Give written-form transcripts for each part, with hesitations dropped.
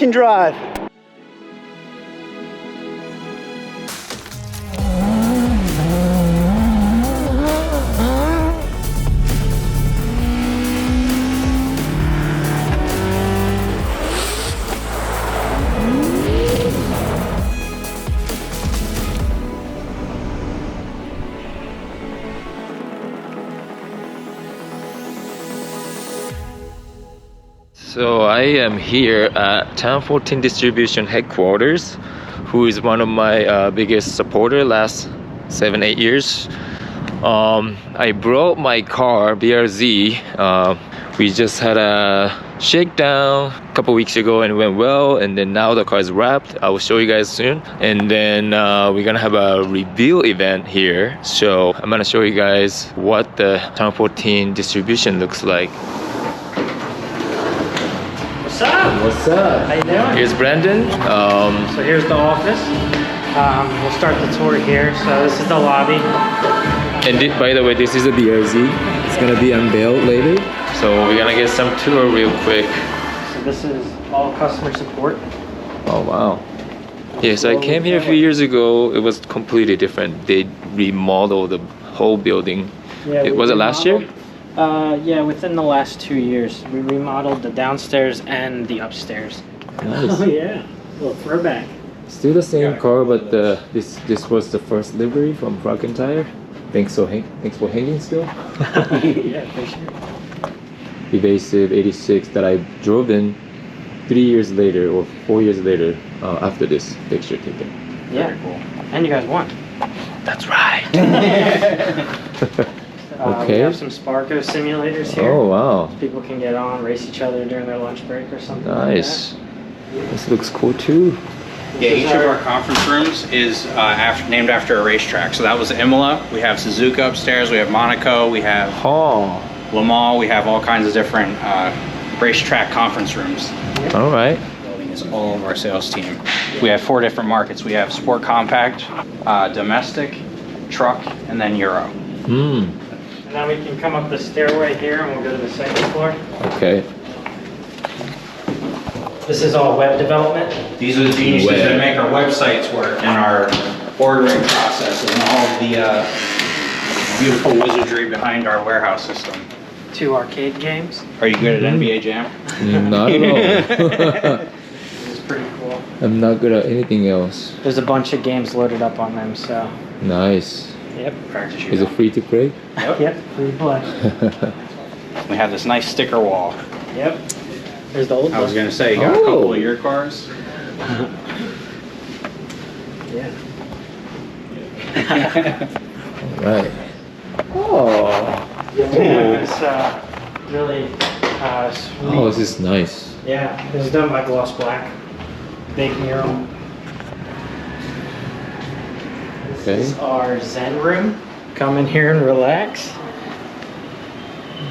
can drive. So I am here at T14 distribution headquarters, who is one of my biggest supporter last 7-8 years. I brought my car BRZ. We just had a shakedown a couple weeks ago and it went well, and then now the car is wrapped. I will show you guys soon, and then we're gonna have a reveal event here. So I'm gonna show you guys what the T14 distribution looks like. What's up? What's up? How you doing? Here's Brandon. So here's the office. We'll start the tour here. So this is the lobby. And by the way, this is a BRZ. It's gonna be unveiled later. So we're gonna get some tour real quick. So this is all customer support. Oh wow. Yes, I came here a few years ago. It was completely different. They remodeled the whole building. Yeah, Was it last year? Yeah, within the last 2 years. We remodeled the downstairs and the upstairs. Nice. Oh yeah, a little throwback. Still the same car, but this was the first livery from Frog and Tire. Thanks for hanging still. Yeah, for sure. Evasive 86 that I drove in 3 years later or 4 years later after this picture taken. Yeah, Very cool. and you guys won. That's right. We Okay. have some Sparko simulators here. Oh wow. People can get on, race each other during their lunch break or something. Nice. This looks cool too. Yeah, each of our conference rooms is named after a racetrack. So that was Imola. We have Suzuka upstairs. We have Monaco. We have Oh. Le Mans. We have all kinds of different racetrack conference rooms. All right. Building is all of our sales team. We have 4 different markets. We have Sport Compact, Domestic, Truck, and then Euro. Hmm. And now we can come up the stairway here and we'll go to the second floor. Okay. This is all web development. These are the geniuses that make our websites work and our ordering process and all of the beautiful wizardry behind our warehouse system. 2 arcade games. Are you good at NBA Jam? Not at all. This is pretty cool. I'm not good at anything else. There's a bunch of games loaded up on them, so. Nice. Yep. Practice Is it free to play? Yep, free to play. We have this nice sticker wall. Yep. There's the old I was one. gonna say, you got a couple of your cars. Yeah. Right. Oh. It's really sweet. Oh, this is nice. Yeah, this is done by Gloss Black. Big mural. Okay. This is our Zen room. Come in here and relax.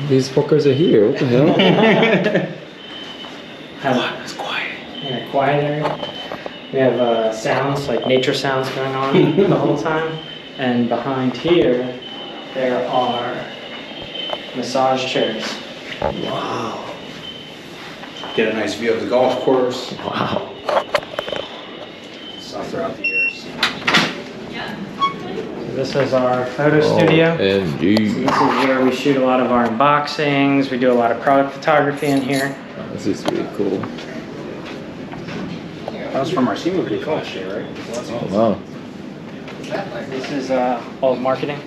These fuckers are here. What the hell? It's quiet. Yeah, quiet area. We have sounds, like nature sounds going on the whole time. And behind here, there are massage chairs. Wow. Get a nice view of the golf course. Wow. Stuff throughout the years. This is our photo studio. OMG. This is where we shoot a lot of our unboxings. We do a lot of product photography in here. This is really cool. That was from our SEMA booth last year, right? Oh, wow. This is all marketing.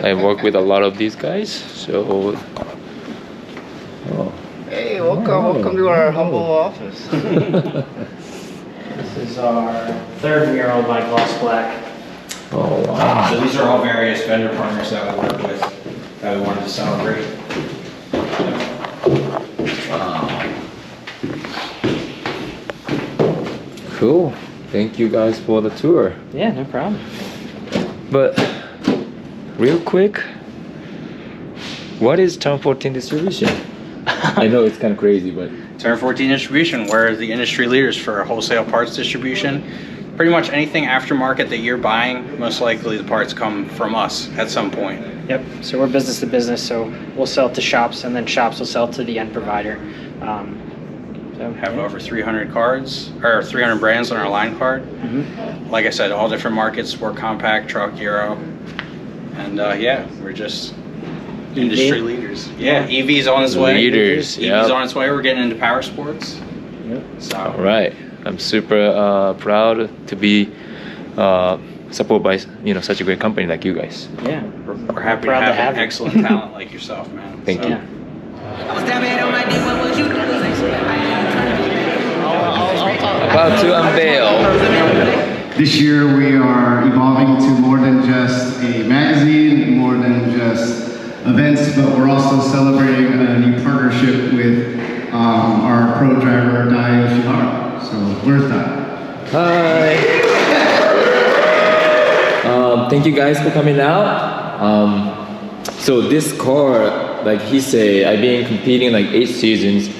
I work with a lot of these guys, so. Oh. Hey, welcome to our humble office. This is our 3rd mural by Gloss Black. Oh wow. So these are all various vendor partners that we work with that we wanted to celebrate. Wow. Cool. Thank you guys for the tour. Yeah, no problem. But real quick, what is T14 distribution? I know it's kind of crazy, but T14 distribution, we're the industry leaders for wholesale parts distribution. Pretty much anything aftermarket that you're buying, most likely the parts come from us at some point. Yep, so we're business to business, so we'll sell to shops and then shops will sell to the end provider. have over 300 cards, or 300 brands on our line card. Like I said, all different markets, sport compact, truck, Euro. And yeah, we're just industry leaders. Yeah, EV's on its way. Leaders, EV's on its way. We're getting into power sports. So. All right, I'm super proud to be supported by such a great company like you guys. Yeah, we're happy to have an excellent talent like yourself, man. Thank you. About to unveil. This year we are evolving to more than just a magazine, more than just events, but we're also celebrating a new partnership with our pro driver, Yoshihara. So where's that? Hi. Thank you guys for coming out. So this car, like he said, I've been competing like 8 seasons.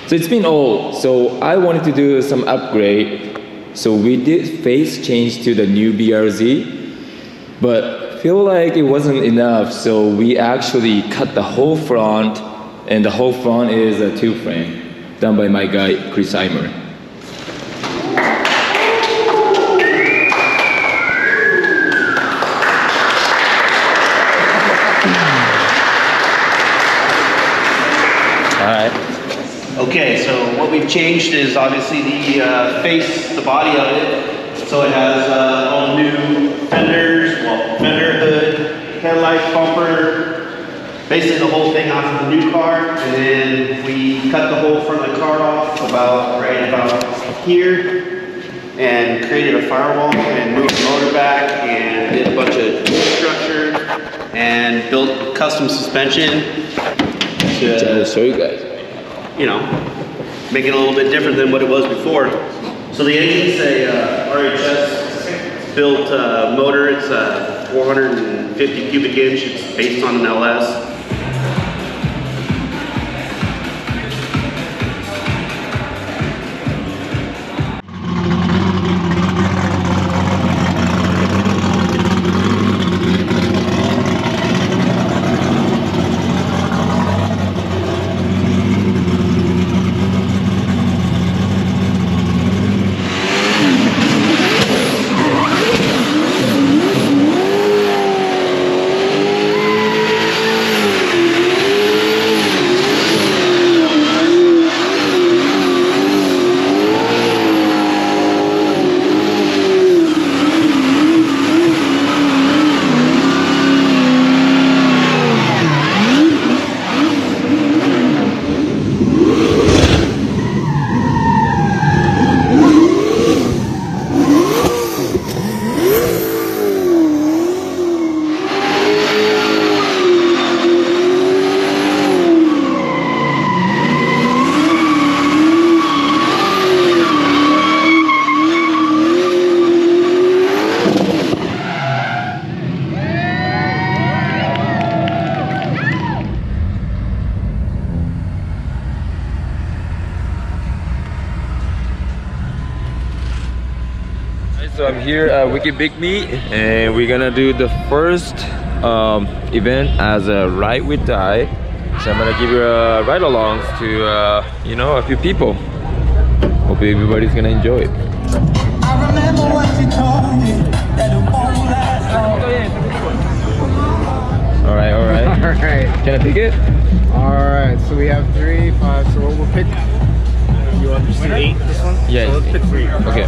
So it's been old. So I wanted to do some upgrade. So we did face change to the new BRZ, but feel like it wasn't enough. So we actually cut the whole front, and the whole front is a 2-frame done by my guy Chris Eimer. Okay, so what we've changed is obviously the face, the body of it. So it has all the new fenders, fender, hood, headlights, bumper, basically the whole thing off of the new car. And then we cut the whole front of the car off right about here and created a firewall and moved the motor back and did a bunch of structure and built custom suspension I'll show you guys. Make it a little bit different than what it was before. So the engine's a RHS built motor. It's a 450 cubic inch. It's based on an LS. So I'm here at Wiki Big Meet, and we're gonna do the first event as a ride with die. So I'm gonna give you a ride alongs to a few people. Hope everybody's gonna enjoy it. I remember what you told me, that it won't last long. All right. Alright. Can I pick it? Alright, so we have 3, 5, so we'll pick. You want to do 8 this one? Yeah. So let's pick 3. Okay.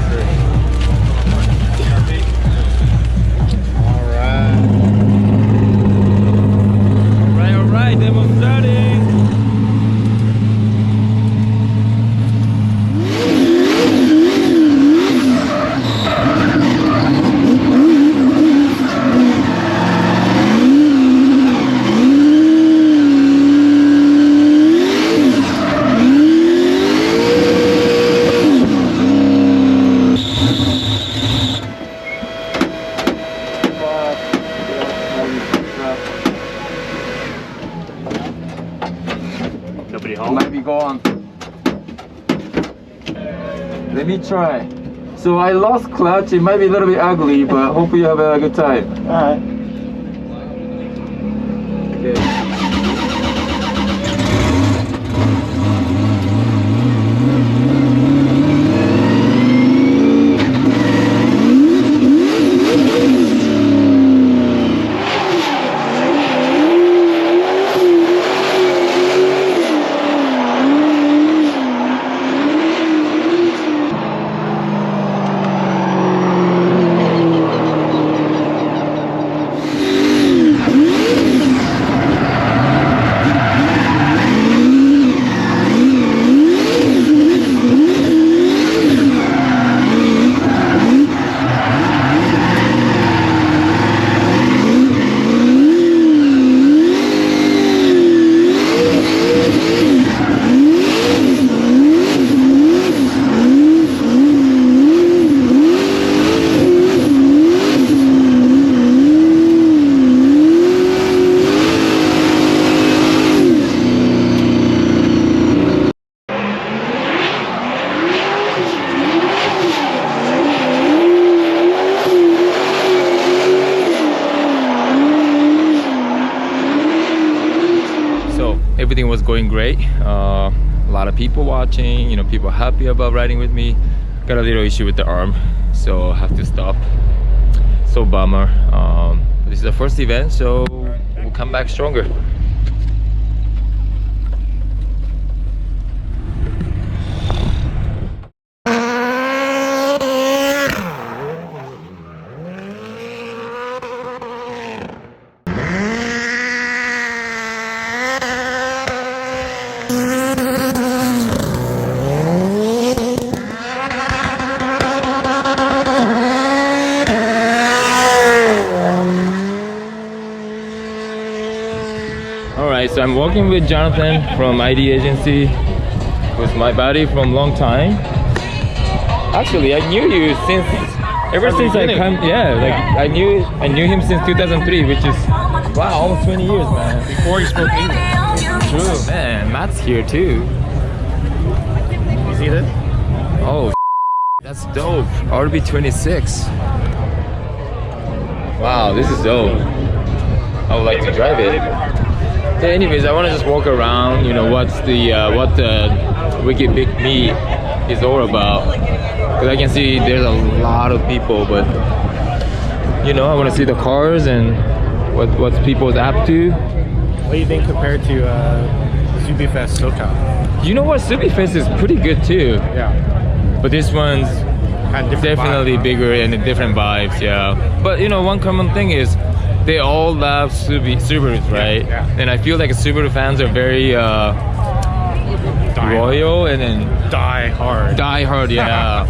Alright, demo starting. Nobody home? Let me go on. Let me try. So I lost clutch. It might be a little bit ugly, but hopefully you have a good time. Alright. Okay. everything was going great. A lot of people watching, you know, people happy about riding with me. Got a little issue with the arm, so I have to stop. So bummer. This is the first event, so we'll come back stronger. Alright, so I'm working with Jonathan from ID agency, who's my buddy from long time. Actually, I knew you since ever since I come. Yeah, like I knew him since 2003, which is wow, almost 20 years, man. Before you spoke English. True, man. Matt's here too. You see this? Oh, that's dope. RB26. Wow, this is dope. I would like to drive it. Yeah, anyways, I want to just walk around, you know, what the Wicked Big Meet is all about. Because I can see there's a lot of people, but you know, I want to see the cars and what people's up to. What do you think compared to Subifest SoCal? You know what, Subifest is pretty good too. Yeah. But this one's Kind of different definitely vibe, huh? bigger and different vibes, yeah. But you know, one common thing is they all love Subarus, right? Yeah. And I feel like Subaru fans are very royal and then Die hard. die hard, yeah.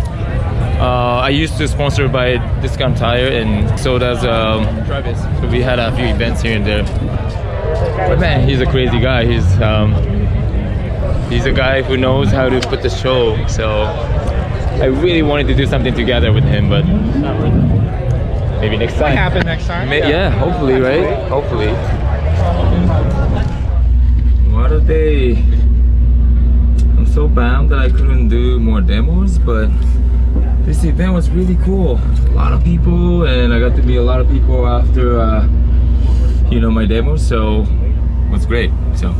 I used to sponsor by Discount Tire, and so does Travis. So we had a few events here and there. But man, he's a crazy guy. He's a guy who knows how to put the show. So I really wanted to do something together with him, but maybe next time. Might happen next time. Yeah, hopefully, right? Hopefully. What a day. I'm so bummed that I couldn't do more demos, but this event was really cool. A lot of people, and I got to meet a lot of people after you know, my demo, so it was great. So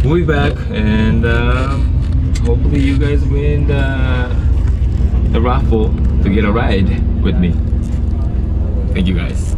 we'll be back, and hopefully you guys win the raffle to get a ride with me. Thank you guys.